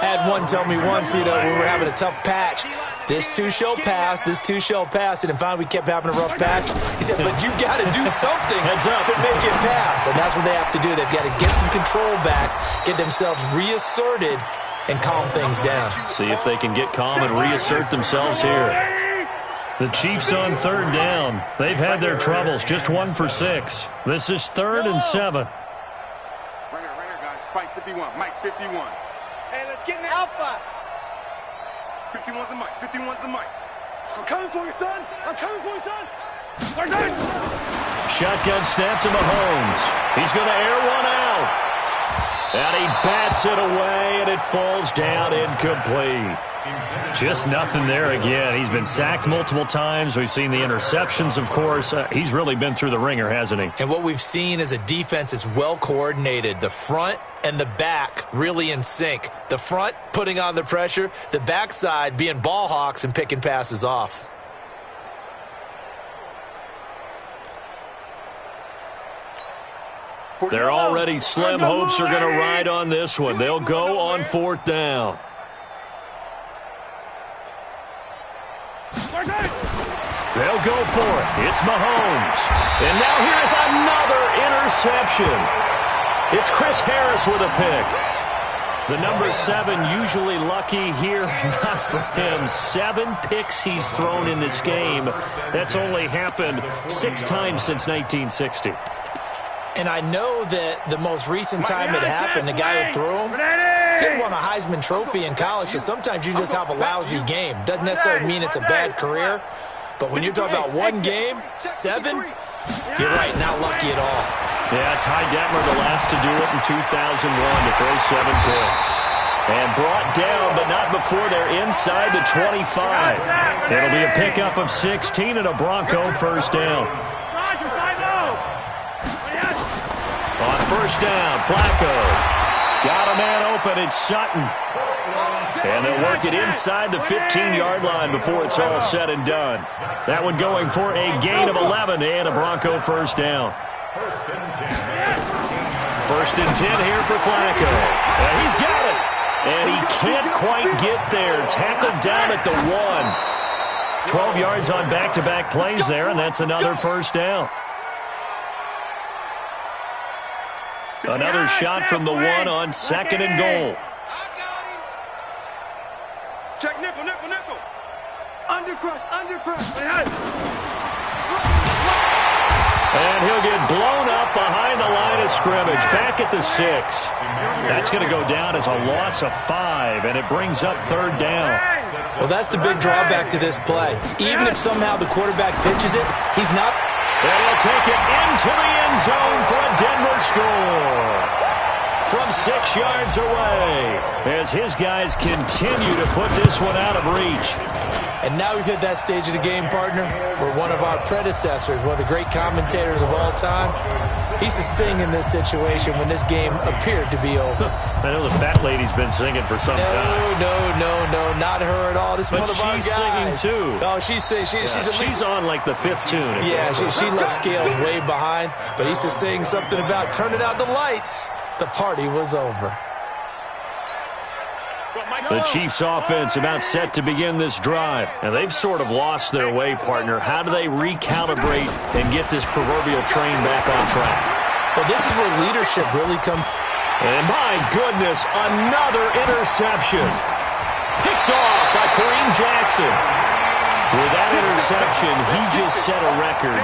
I had one tell me once, we were having a tough patch. This too shall pass. This too shall pass. And finally, we kept having a rough patch. He said, but you got to do something to make it pass. And that's what they have to do. They've got to get some control back, get themselves reasserted, and calm things down. See if they can get calm and reassert themselves here. The Chiefs on 3rd down. They've had their troubles. Just 1 for 6. This is 3rd and 7. Right here, guys. Fight 51. Mike, 51. Hey, let's get in the alpha. 51's the Mike. 51's the Mike. I'm coming for you, son. I'm coming for you, son. Shotgun snap to Mahomes. He's going to air one out. And he bats it away, and it falls down incomplete. Just nothing there again. He's been sacked multiple times. We've seen the interceptions, of course. He's really been through the ringer, hasn't he? And what we've seen is a defense that's well coordinated. The front and the back really in sync. The front putting on the pressure, the backside being ball hawks and picking passes off. They're already slim. Hopes are going to ride on this one. They'll go on 4th down. They'll go for it. It's Mahomes. And now here's another interception. It's Chris Harris with a pick. The number 7 usually lucky here. Not for him. 7 picks he's thrown in this game. That's only happened 6 times since 1960. And I know that the most recent time it happened, the guy who threw him, he won a Heisman Trophy in college, so sometimes you just have a lousy game. Doesn't necessarily mean it's a bad career, but when you're talking about one game, 7, you're right, not lucky at all. Yeah, Ty Detmer, the last to do it in 2001 to throw 7 picks. And brought down, but not before they're inside the 25. It'll be a pickup of 16 and a Bronco 1st down. On 1st down, Flacco. Got a man open, it's Sutton. And they'll work it inside the 15-yard line before it's all said and done. That one going for a gain of 11 and a Bronco 1st down. 1st and 10 here for Flacco. And he's got it. And he can't quite get there. Tackled down at the 1. 12 yards on back-to-back plays there, and that's another 1st down. Another shot from the 1 on 2nd and goal. Check nickel. Undercrush. And he'll get blown up behind the line of scrimmage. Back at the 6. That's going to go down as a loss of 5, and it brings up 3rd down. Well, that's the big drawback to this play. Even if somehow the quarterback pitches it, he's not. And he'll take it into the end zone for a Denver score. From 6 yards away, as his guys continue to put this one out of reach. And now we've hit that stage of the game, partner, where one of our predecessors, one of the great commentators of all time, he used to sing in this situation when this game appeared to be over. I know the fat lady's been singing for some time. No, not her at all. This is but one of our guys. She's singing too. Oh, she's singing. She's on like the 5th tune. Yeah, she left Scales way behind, but he used to sing something about turning out the lights. The party was over. The Chiefs offense about set to begin this drive. And they've sort of lost their way, partner. How do they recalibrate and get this proverbial train back on track? Well, this is where leadership really comes. And my goodness, another interception. Picked off by Kareem Jackson. With that interception, he just set a record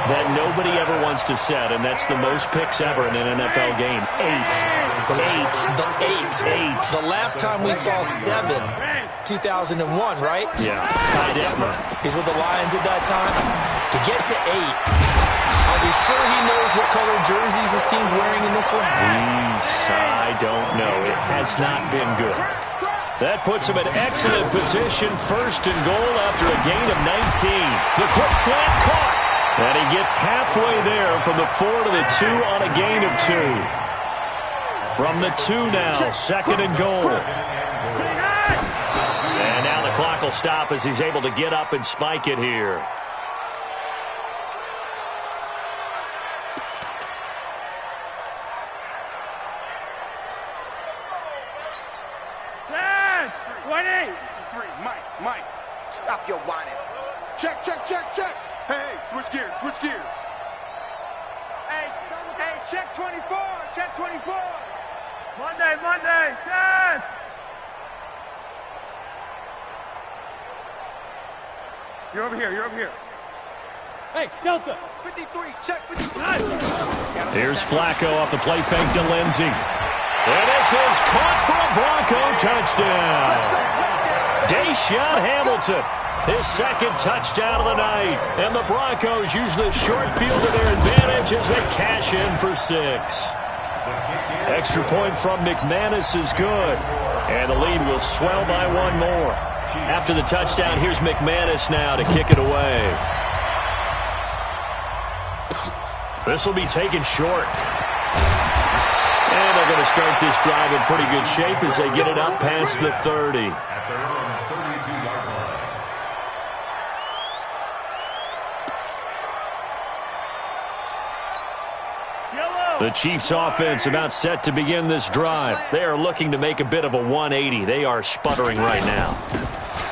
that nobody ever wants to set, and that's the most picks ever in an NFL game. 8. The last time we saw 7, 2001, right? Yeah. Ty Detmer. He's with the Lions at that time. To get to 8, are we sure he knows what color jerseys his team's wearing in this one? I don't know. It has not been good. That puts him in excellent position, 1st and goal after a gain of 19. The quick slant caught. And he gets halfway there from the 4 to the 2 on a gain of 2. From the 2 now, 2nd and goal. And now the clock will stop as he's able to get up and spike it here. Stop your whining. Check, check, check, check. Hey, switch gears, switch gears. Hey, check 24, check 24. Monday, yes! You're over here. Hey, Delta. 53, check 53. Here's Flacco off the play fake to Lindsey. And this is caught for a Bronco touchdown. Deshaun Hamilton, his second touchdown of the night. And the Broncos use the short field to their advantage as they cash in for 6. Extra point from McManus is good. And the lead will swell by 1 more. After the touchdown, here's McManus now to kick it away. This will be taken short. And they're going to start this drive in pretty good shape as they get it up past the 30. At their own 32-yard line. The Chiefs offense about set to begin this drive. They are looking to make a bit of a 180. They are sputtering right now.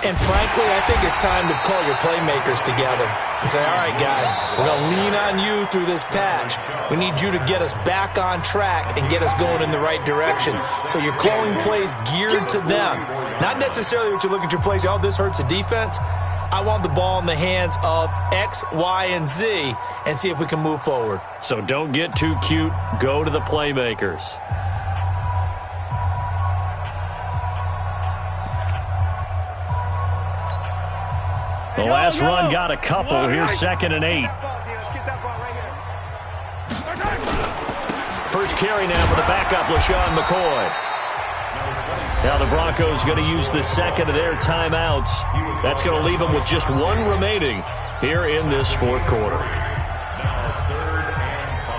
And frankly, I think it's time to call your playmakers together and say, all right, guys, we're going to lean on you through this patch. We need you to get us back on track and get us going in the right direction. So you're calling plays geared to them. Not necessarily what you look at your plays, oh, this hurts the defense. I want the ball in the hands of X, Y, and Z and see if we can move forward. So don't get too cute. Go to the playmakers. The last run got a couple. Here's 2nd and 8. First carry now for the backup, LaShawn McCoy. Now the Broncos going to use the second of their timeouts. That's going to leave them with just 1 remaining here in this 4th quarter. Now 3rd and 5.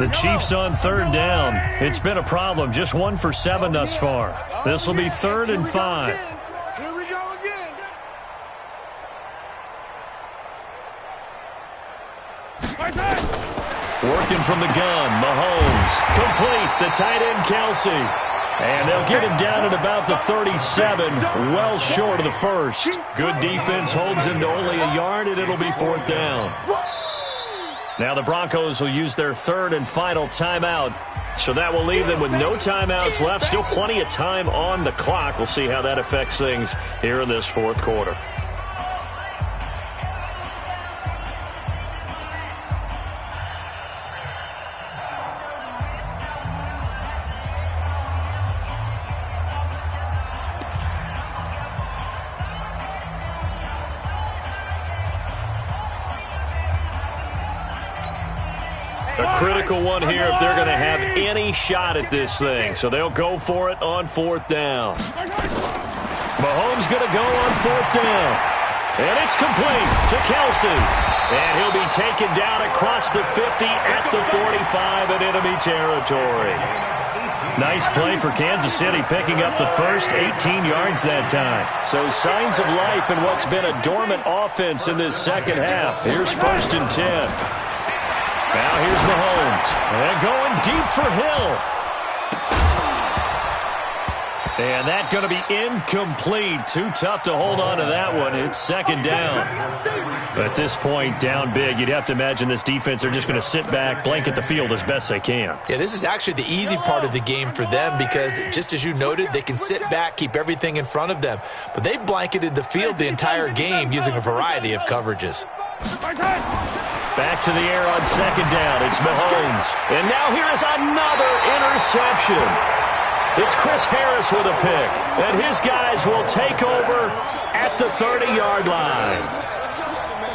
The Chiefs on 3rd down. It's been a problem. Just 1 for 7 thus far. This will be 3rd and 5. Here we go again. Working from the gun, Mahomes. Complete, the tight end, Kelsey. And they'll get him down at about the 37, well short of the first. Good defense holds him to only a yard, and it'll be 4th down. Now the Broncos will use their 3rd and final timeout. So that will leave them with no timeouts left. Still plenty of time on the clock. We'll see how that affects things here in this 4th quarter. A critical one here if they're going to have any shot at this thing. So they'll go for it on 4th down. Mahomes going to go on 4th down. And it's complete to Kelsey. And he'll be taken down across the 50 at the 45 in enemy territory. Nice play for Kansas City, picking up the first 18 yards that time. So signs of life in what's been a dormant offense in this second half. Here's 1st and 10. Now here's Mahomes. And going deep for Hill. And that's going to be incomplete. Too tough to hold on to that one. It's 2nd down. At this point, down big, you'd have to imagine this defense, they're just going to sit back, blanket the field as best they can. Yeah, this is actually the easy part of the game for them because, just as you noted, they can sit back, keep everything in front of them. But they've blanketed the field the entire game using a variety of coverages. Back to the air on 2nd down. It's Mahomes. And now here is another interception. It's Chris Harris with a pick. And his guys will take over at the 30-yard line.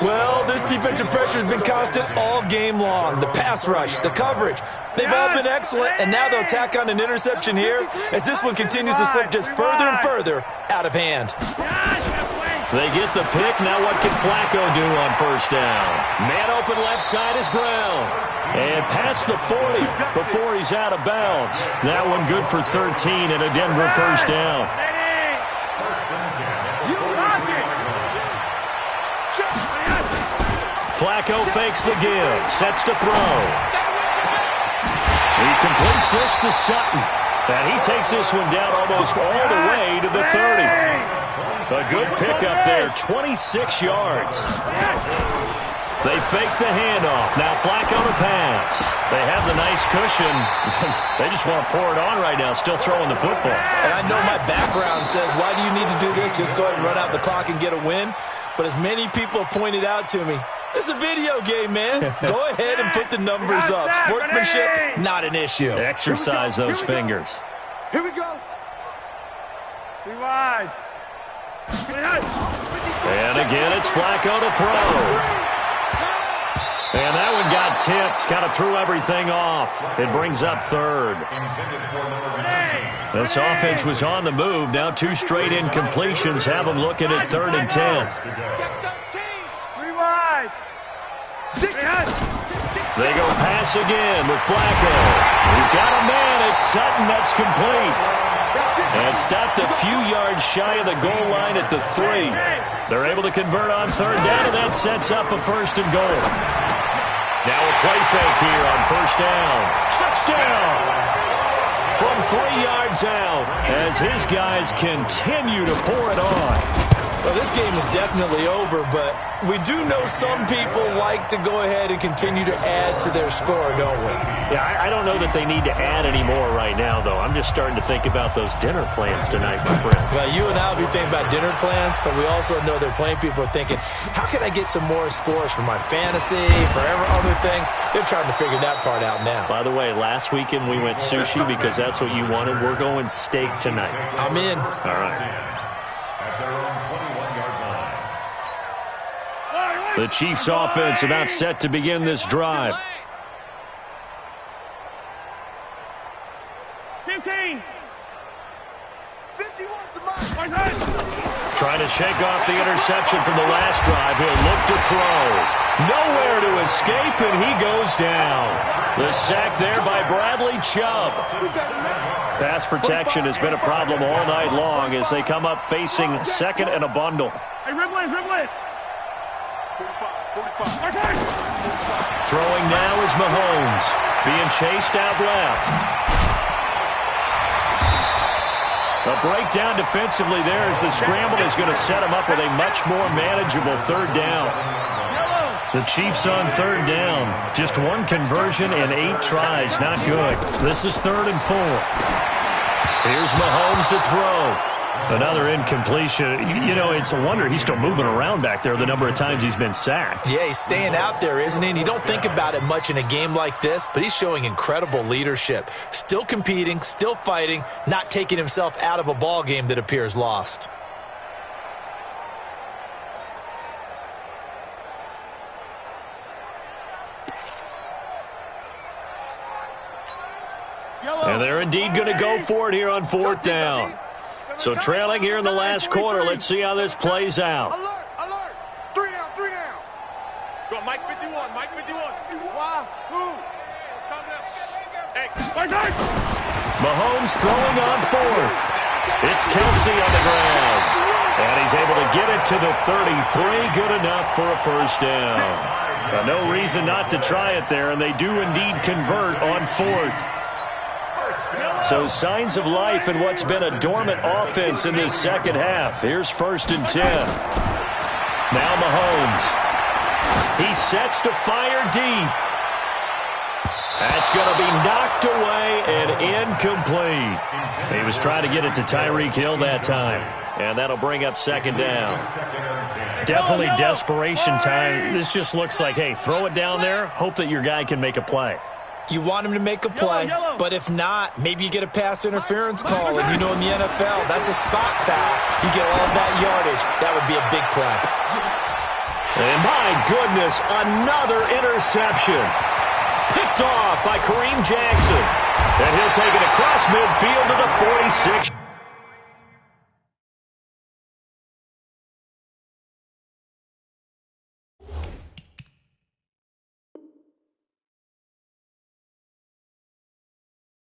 Well, this defensive pressure has been constant all game long. The pass rush, the coverage, they've all been excellent, and now they'll tack on an interception here as this one continues to slip just further and further out of hand. They get the pick. Now what can Flacco do on 1st down? Man open left side is Brown. And past the 40 before he's out of bounds. That one good for 13 and a Denver 1st down. Flacco fakes the give, sets to throw. He completes this to Sutton. And he takes this one down almost all the way to the 30. A good pickup there, 26 yards. They fake the handoff. Now Flacco to pass. They have the nice cushion. They just want to pour it on right now, still throwing the football. And I know my background says, why do you need to do this? Just go ahead and run out the clock and get a win. But as many people pointed out to me, this is a video game, man. Go ahead and put the numbers up. Sportsmanship, not an issue. Exercise those fingers. Here we go. Be wide. And again, it's Flacco to throw. And that one got tipped, kind of threw everything off. It brings up third. This offense was on the move. Now 2 straight incompletions have them looking at 3rd and 10. Be wide. They go pass again with Flacco. He's got a man. It's Sutton. That's complete. And stopped a few yards shy of the goal line at the 3. They're able to convert on 3rd down, and that sets up a 1st and goal. Now a play fake here on 1st down. Touchdown! From 3 yards out as his guys continue to pour it on. Well, this game is definitely over, but we do know some people like to go ahead and continue to add to their score, don't we? Yeah, I don't know that they need to add any more right now, though. I'm just starting to think about those dinner plans tonight, my friend. Well, you and I will be thinking about dinner plans, but we also know they're playing people are thinking, how can I get some more scores for my fantasy, for other things? They're trying to figure that part out now. By the way, last weekend we went sushi because that's what you wanted. We're going steak tonight. I'm in. All right. At their own 21-yard line. The Chiefs offense about set to begin this drive. 15. 51's the mark. Trying to shake off the interception from the last drive. He'll look to throw. Nowhere to escape, and he goes down. The sack there by Bradley Chubb. Pass protection has been a problem all night long as they come up facing 2nd and a bundle. Hey, dribble it. 45. Throwing now is Mahomes. Being chased out left. A breakdown defensively there as the scramble is going to set him up with a much more manageable 3rd down. The Chiefs on 3rd down. Just 1 conversion and 8 tries. Not good. This is 3rd and 4. Here's Mahomes to throw. Another incompletion. You know, it's a wonder he's still moving around back there the number of times he's been sacked. Yeah, he's staying out there, isn't he? And you don't think about it much in a game like this, but he's showing incredible leadership. Still competing, still fighting, not taking himself out of a ball game that appears lost. And they're indeed going to go for it here on 4th down. So trailing here in the last quarter. Let's see how this plays out. Alert. 3 down. Go, Mike 51. Why? Who? Hey, Mahomes throwing on 4th. It's Kelsey on the ground. And he's able to get it to the 33. Good enough for a 1st down. No reason not to try it there, and they do indeed convert on 4th. So signs of life in what's been a dormant offense in this 2nd half. Here's 1st and 10. Now Mahomes. He sets to fire deep. That's going to be knocked away and incomplete. He was trying to get it to Tyreek Hill that time. And that'll bring up 2nd down. Definitely desperation time. This just looks like, hey, throw it down there. Hope that your guy can make a play. You want him to make a play, but if not, maybe you get a pass interference call, and you know in the NFL, that's a spot foul. You get all that yardage. That would be a big play. And my goodness, another interception. Picked off by Kareem Jackson. And he'll take it across midfield to the 46.